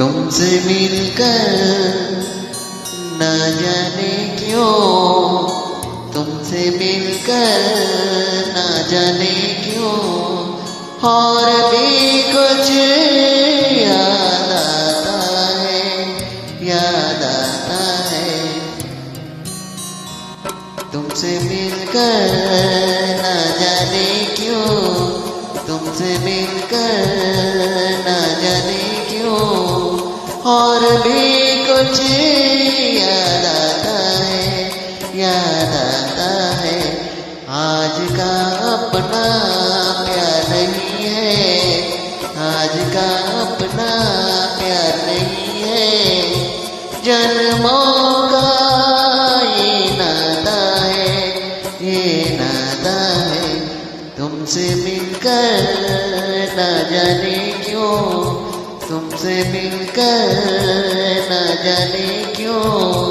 तुमसे मिलकर न जाने क्यों, तुमसे मिलकर न जाने क्यों और भी कुछ याद आता है, याद आता है। तुमसे मिलकर न जाने क्यों, तुमसे मिलकर न जाने क्यों और भी कुछ याद आता है, याद आता है। आज का अपना प्यार नहीं है, आज का अपना प्यार नहीं है। जन्मों का ये नाता है, ये नाता है। तुमसे मिलकर न जाने क्यों, तुमसे मिलकर न जाने क्यों